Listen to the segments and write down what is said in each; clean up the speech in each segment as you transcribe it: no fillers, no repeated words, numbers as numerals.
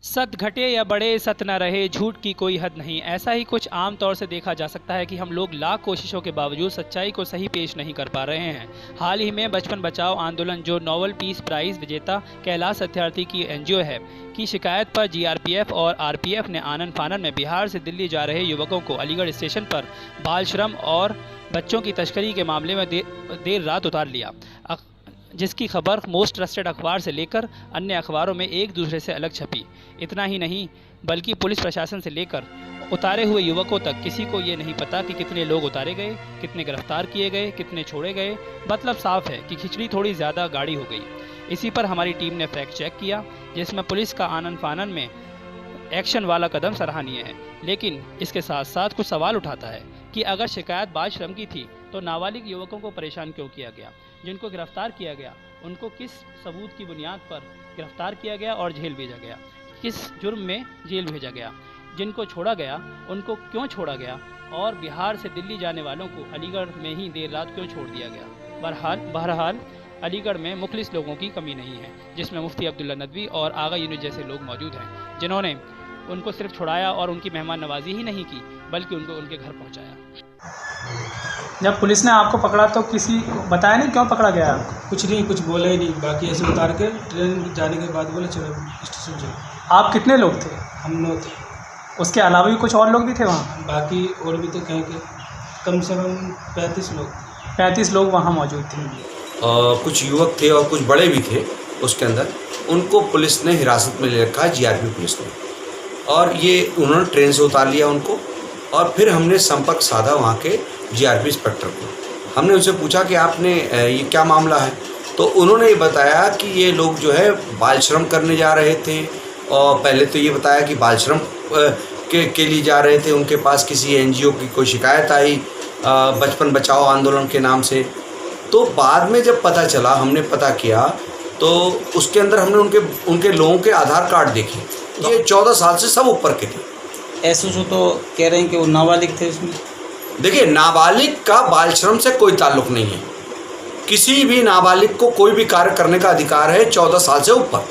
सत घटे या बड़े सत न रहे, झूठ की कोई हद नहीं। ऐसा ही कुछ आम तौर से देखा जा सकता है कि हम लोग लाख कोशिशों के बावजूद सच्चाई को सही पेश नहीं कर पा रहे हैं। हाल ही में बचपन बचाओ आंदोलन, जो नोबेल पीस प्राइज़ विजेता कैलाश सत्यार्थी की एनजीओ है, की शिकायत पर जीआरपीएफ और आरपीएफ ने आनन फानन में बिहार से दिल्ली जा रहे युवकों को अलीगढ़ स्टेशन पर बाल श्रम और बच्चों की तस्करी के मामले में देर रात उतार लिया, जिसकी खबर मोस्ट ट्रस्टेड अखबार से लेकर अन्य अखबारों में एक दूसरे से अलग छपी। इतना ही नहीं, बल्कि पुलिस प्रशासन से लेकर उतारे हुए युवकों तक किसी को ये नहीं पता कि कितने लोग उतारे गए, कितने गिरफ्तार किए गए, कितने छोड़े गए। मतलब साफ है कि खिचड़ी थोड़ी ज़्यादा गाढ़ी हो गई। इसी पर हमारी टीम ने फैक्ट चेक किया, जिसमें पुलिस का आनन फानन में एक्शन वाला कदम सराहनीय है, लेकिन इसके साथ साथ कुछ सवाल उठाता है कि अगर शिकायत बाल श्रम की थी तो नाबालिग युवकों को परेशान क्यों किया गया? जिनको गिरफ्तार किया गया उनको किस सबूत की बुनियाद पर गिरफ्तार किया गया और जेल भेजा गया? किस जुर्म में जेल भेजा गया? जिनको छोड़ा गया उनको क्यों छोड़ा गया? और बिहार से दिल्ली जाने वालों को अलीगढ़ में ही देर रात क्यों छोड़ दिया गया? बहरहाल अलीगढ़ में मुखलिस लोगों की कमी नहीं है, जिसमें मुफ्ती अब्दुल्ला नदवी और आगा यूनुस जैसे लोग मौजूद हैं, जिन्होंने उनको सिर्फ छुड़ाया और उनकी मेहमान नवाजी ही नहीं की, बल्कि उनको उनके घर पहुंचाया। जब पुलिस ने आपको पकड़ा तो किसी बताया नहीं क्यों पकड़ा गया? कुछ नहीं, कुछ बोला ही नहीं। बाकी ऐसे उतार के ट्रेन जाने के बाद बोले चलो स्टेशन चलो। आप कितने लोग थे? हम 9 थे। उसके अलावा भी कुछ और लोग भी थे वहाँ? बाकी और भी तो कहेंगे, कम से कम 35 लोग। 35 लोग वहाँ मौजूद थे। कुछ युवक थे और कुछ बड़े भी थे उसके अंदर। उनको पुलिस ने हिरासत में ले रखा है, जीआरपी पुलिस ने, और ये उन्होंने ट्रेन से उतार लिया उनको। और फिर हमने संपर्क साधा वहाँ के जीआरपी इंस्पेक्टर को। हमने उनसे पूछा कि आपने ये क्या मामला है, तो उन्होंने ये बताया कि ये लोग जो है बाल श्रम करने जा रहे थे। और पहले तो ये बताया कि बाल श्रम के लिए जा रहे थे, उनके पास किसी एनजीओ की कोई शिकायत आई बचपन बचाओ आंदोलन के नाम से। तो बाद में जब पता चला, हमने पता किया, तो उसके अंदर हमने उनके लोगों के आधार कार्ड देखे। ये 14 साल से सब ऊपर के थे। ऐसे तो कह रहे हैं कि वो नाबालिग थे उसमें। देखिए, नाबालिग का बाल श्रम से कोई ताल्लुक़ नहीं है। किसी भी नाबालिग को कोई भी कार्य करने का अधिकार है 14 साल से ऊपर।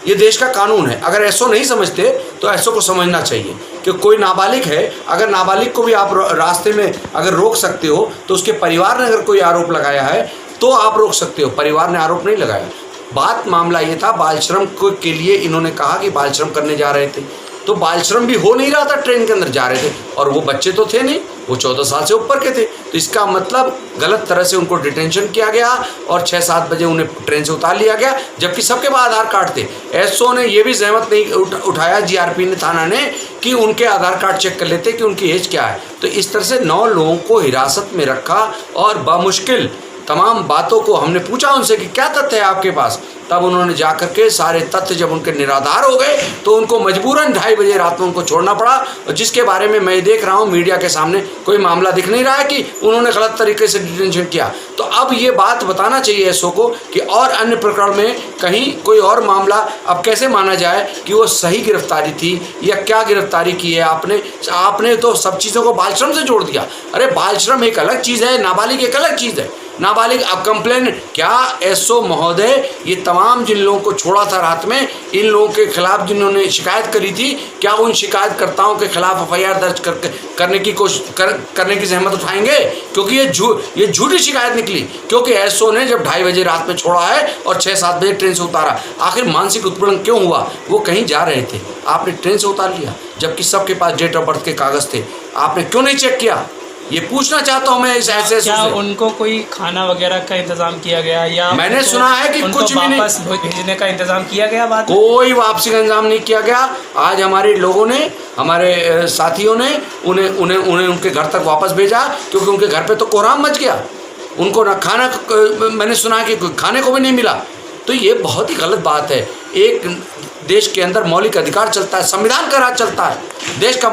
ये देश का कानून है। अगर ऐसो नहीं समझते तो ऐसो को समझना चाहिए कि कोई नाबालिग है। अगर नाबालिग को भी आप रास्ते में अगर रोक सकते हो, तो उसके परिवार ने अगर कोई आरोप लगाया है तो आप रोक सकते हो। परिवार ने आरोप नहीं लगाया। बात मामला ये था, बाल श्रम के लिए इन्होंने कहा कि बाल श्रम करने जा रहे थे, तो बाल श्रम भी हो नहीं रहा था, ट्रेन के अंदर जा रहे थे, और वो बच्चे तो थे नहीं, वो 14 साल से ऊपर के थे। तो इसका मतलब गलत तरह से उनको डिटेंशन किया गया और 6-7 बजे उन्हें ट्रेन से उतार लिया गया, जबकि सबके पास आधार कार्ड थे। एसओ ने ये भी जहमत नहीं उठाया, जीआरपी ने, थाना ने, कि उनके आधार कार्ड चेक कर लेते कि उनकी एज क्या है। तो इस तरह से 9 लोगों को हिरासत में रखा और बामुश्किल तमाम बातों को हमने पूछा उनसे कि क्या तथ्य है आपके पास। तब उन्होंने जा कर के सारे तथ्य जब उनके निराधार हो गए तो उनको मजबूरन 2:30 बजे रात में उनको छोड़ना पड़ा, और जिसके बारे में मैं देख रहा हूँ मीडिया के सामने कोई मामला दिख नहीं रहा है कि उन्होंने गलत तरीके से डिटेंशन किया। तो अब ये बात बताना चाहिए एसओ को कि और अन्य प्रकरण में कहीं कोई और मामला अब कैसे माना जाए कि वो सही गिरफ्तारी थी या क्या गिरफ्तारी की है आपने तो सब चीज़ों को बाल श्रम से जोड़ दिया। अरे बाल श्रम एक अलग चीज़ है, नाबालिग एक अलग चीज़ है। नाबालिग अब कंप्लेन क्या? एसओ महोदय, ये तमाम जिन लोगों को छोड़ा था रात में, इन लोगों के खिलाफ जिन्होंने शिकायत करी थी, क्या उन शिकायतकर्ताओं के खिलाफ एफआईआर दर्ज करने की कोशिश करने की जहमत उठाएंगे? क्योंकि ये झूठी शिकायत निकली, क्योंकि एसओ ने जब 2:30 बजे रात में छोड़ा है और 6-7 बजे ट्रेन से उतारा। आखिर मानसिक उत्पीड़न क्यों हुआ? वो कहीं जा रहे थे, आपने ट्रेन से उतार लिया, जबकि सबके पास डेट ऑफ बर्थ के कागज़ थे। आपने क्यों नहीं चेक किया? ये पूछना चाहता हूँ मैं। ऐसे क्या उनको कोई खाना वगैरह का इंतजाम किया गया, या मैंने सुना है कि कुछ भी नहीं, वापस भेजने का इंतजाम किया गया? बाद कोई वापसी का इंतजाम नहीं किया गया। आज हमारे लोगों ने, हमारे साथियों ने उन्हें उनके घर तक वापस भेजा, क्योंकि उनके घर पे तो कोहराम मच गया। उनको ना खाना, मैंने सुना है कि खाने को भी नहीं मिला। तो ये बहुत ही गलत बात है। एक देश के अंदर मौलिक अधिकार चलता है, संविधान का राज चलता है, देश का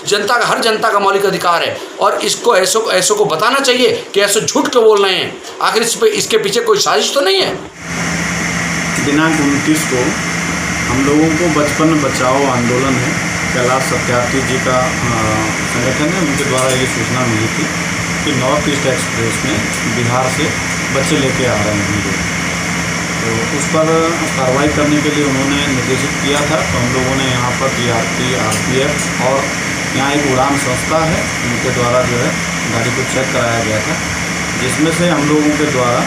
जनता का, हर जनता का मौलिक अधिकार है, और इसको ऐसो को बताना चाहिए कि ऐसो झूठ क्यों बोल रहे हैं। आखिर इसके पीछे कोई साजिश तो नहीं है। दिनांक 29 को हम लोगों को बचपन बचाओ आंदोलन है, कैलाश सत्यार्थी जी का संगठन है, उनके द्वारा ये सूचना मिली थी कि नॉर्थ ईस्ट एक्सप्रेस में बिहार से बच्चे लेके आ रहे हैं। तो उस पर कार्रवाई करने के लिए उन्होंने निर्देशित किया था। तो हम लोगों ने यहाँ पर जीआरपी, आरपीएफ और यहाँ एक उड़ान संस्था है, उनके द्वारा जो है गाड़ी को चेक कराया गया था, जिसमें से हम लोगों के द्वारा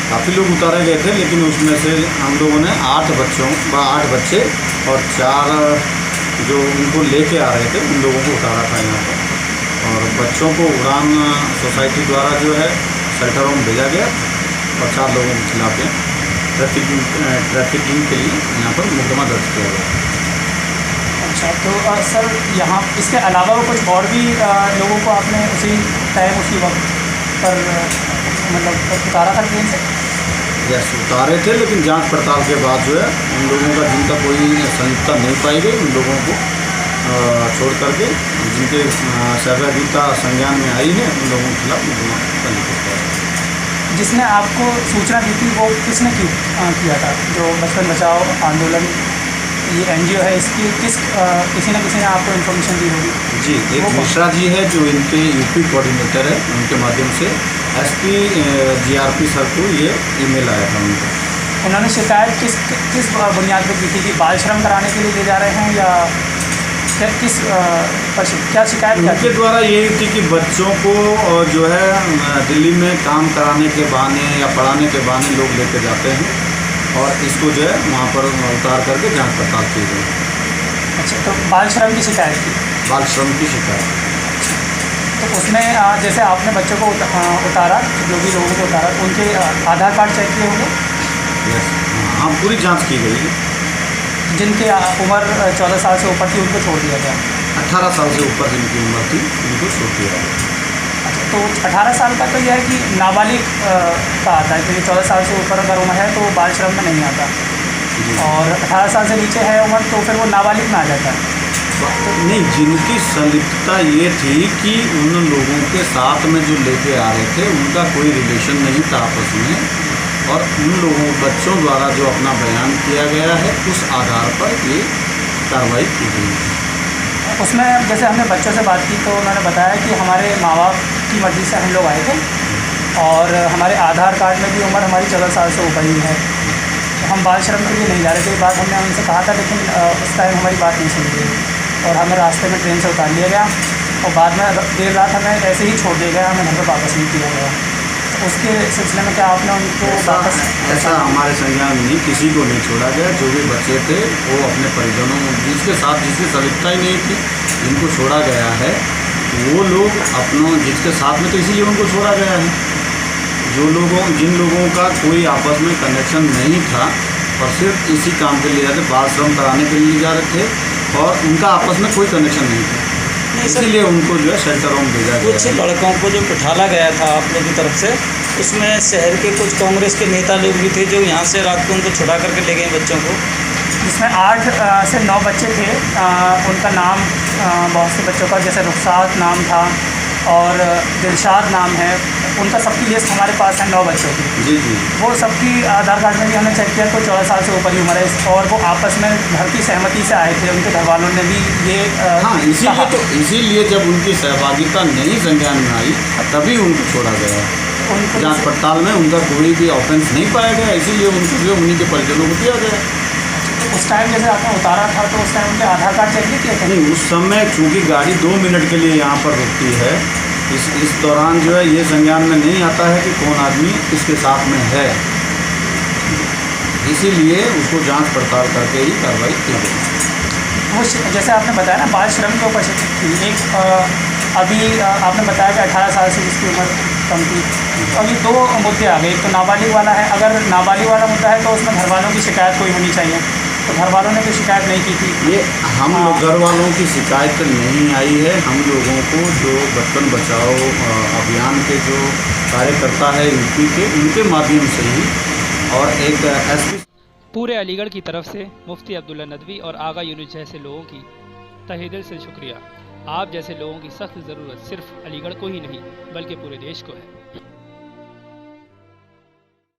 काफ़ी लोग उतारे गए थे, लेकिन उसमें से हम लोगों ने 8 बच्चे और 4 जो उनको लेके आ रहे थे उन लोगों को उतारा था यहाँ पर। और बच्चों को उड़ान सोसाइटी द्वारा जो है शेल्टर होम भेजा गया और 4 लोगों के खिलाफ ट्रैफिकिंग के लिए यहाँ पर मुकदमा दर्ज किया गया। अच्छा, तो सर यहाँ इसके अलावा कुछ और भी लोगों को आपने उसी टाइम उसी वक्त पर मतलब उतारा था ट्रेन से? यस, उतारे थे, लेकिन जांच पड़ताल के बाद जो है उन लोगों का जिनका कोई संलिप्तता नहीं पाई गई, उन लोगों को छोड़ करके जिनके सहभागिता संज्ञान में आई है उन लोगों के खिलाफ मुकदमा पंजीकृत किया है। जिसने आपको सूचना दी थी वो किसने किया था? जो बचपन बचाओ आंदोलन ये एनजीओ है, इसकी किसी न किसी ने आपको इन्फॉर्मेशन दी होगी? जी, एक मिश्रा जी है जो इनके यूपी कोऑर्डिनेटर है, उनके माध्यम से एसपी जीआरपी सर को ये ईमेल आया था उनको। उन्होंने शिकायत किस बुनियाद पर की थी कि बाल श्रम कराने के लिए ले जा रहे हैं या क्या क्या शिकायत? उनके द्वारा यही थी कि बच्चों को जो है दिल्ली में काम कराने के बहाने या पढ़ाने के बहाने लोग लेके जाते हैं और इसको जो है वहाँ पर उतार करके जांच पड़ताल की गई। अच्छा, तो बाल श्रम की शिकायत की? बाल श्रम की शिकायत। तो उसमें जैसे आपने बच्चों को उतारा, जो भी लोगों को उतारा, उनके आधार कार्ड चेक किए होंगे? यस, हाँ, पूरी जांच की गई। जिनकी उम्र 14 साल से ऊपर थी उनको छोड़ दिया गया? 18 साल से ऊपर जिनकी उम्र थी उनको छोड़ दिया गया। अच्छा, तो 18 साल का तो यह है कि नाबालिग का आता है, क्योंकि 14 साल से ऊपर अगर उम्र है तो बाल श्रम में नहीं आता, और 18 साल से नीचे है उम्र तो फिर वो नाबालिग में आ जाता है। नहीं, जिनकी संलिप्तता ये थी कि उन लोगों के साथ में जो लेके आ रहे थे उनका कोई रिलेशन नहीं था आपस में, और उन लोगों बच्चों द्वारा जो अपना बयान किया गया है उस आधार पर ये कार्रवाई की गई है। उसमें जैसे हमने बच्चों से बात की तो उन्होंने बताया कि हमारे माँ बाप की मर्ज़ी से हम लोग आए थे और हमारे आधार कार्ड में भी उम्र हमारी 14 साल से ऊपर ही है, तो हम बाल श्रम के लिए नहीं जा रहे थे। ये बात हमने उनसे कहा था, लेकिन उस टाइम हमारी बात नहीं सुनी गई और हमें रास्ते में ट्रेन से उतार लिया गया और बाद में देर रात हमें ऐसे ही छोड़ दिया गया, हमें घर पर वापस नहीं किया गया। तो उसके सिलसिले में क्या आपने उनको वापस? ऐसा हमारे संज्ञान में नहीं, किसी को नहीं छोड़ा गया। जो भी बच्चे थे वो अपने परिजनों जिसकी संलिप्तता ही नहीं थी जिनको छोड़ा गया है, वो लोग अपनों जिसके साथ में, तो इसीलिए उनको छोड़ा गया है। जिन लोगों का कोई आपस में कनेक्शन नहीं था और सिर्फ इसी काम के लिए जाते, बाल श्रम कराने के लिए जा रहे थे और उनका आपस में कोई कनेक्शन नहीं था, इसीलिए उनको जो है शेल्टर होम भेजा गया। कुछ लड़कों को जो बिठाला गया था आप लोगों की तरफ से, उसमें शहर के कुछ कांग्रेस के नेता लोग भी थे जो यहाँ से रात को उनको छुड़ा करके ले गए बच्चों को, जिसमें 8 से 9 बच्चे थे। उनका नाम बहुत से बच्चों का, जैसे रुखसात नाम था और दिलशाद नाम है, उनका सबकी लिस्ट हमारे पास है 9 बच्चों की। जी जी, वो सबकी आधार कार्ड में भी हमने चेक किया तो 14 साल से ऊपर ही उम्र है और वो आपस में घर की सहमति से आए थे। उनके घर वालों ने भी ये हाँ, इसीलिए जब उनकी सहभागिता नहीं संज्ञान में आई तभी उनको छोड़ा गया। उनको जांच पड़ताल में उनका कोई भी ऑफेंस नहीं पाया गया, इसीलिए उनको जो उन्हीं के परिजनों को दिया गया। उस टाइम जैसे आपने उतारा था तो उस टाइम उनके आधार कार्ड चेक नहीं किए थे? नहीं, उस समय चूँकि गाड़ी 2 मिनट के लिए यहाँ पर रुकती है, इस दौरान जो है ये संज्ञान में नहीं आता है कि कौन आदमी किसके साथ में है, इसीलिए उसको जांच पड़ताल करके ही कार्रवाई की गई। वो जैसे आपने बताया ना बाल श्रम के ऊपर शिक्षित थी, एक अभी आपने बताया कि 18 साल से जिसकी उम्र कम थी, तो अभी 2 मुद्दे आ गए। एक तो नाबालिग वाला है, अगर नाबालिग वाला मुद्दा है तो उसमें घर वालों की शिकायत कोई होनी चाहिए, तो घर वालों ने कोई शिकायत नहीं की थी। ये हम लोग घर वालों की शिकायत नहीं आई है। हम लोगों को जो बचपन बचाओ अभियान के जो कार्यकर्ता है यूपी के, उनके माध्यम से ही और एक एसपी पूरे अलीगढ़ की तरफ से मुफ्ती अब्दुल्ला नदवी और आगा यूनुस जैसे लोगों की तहे दिल से शुक्रिया। आप जैसे लोगों की सख्त ज़रूरत सिर्फ अलीगढ़ को ही नहीं बल्कि पूरे देश को है।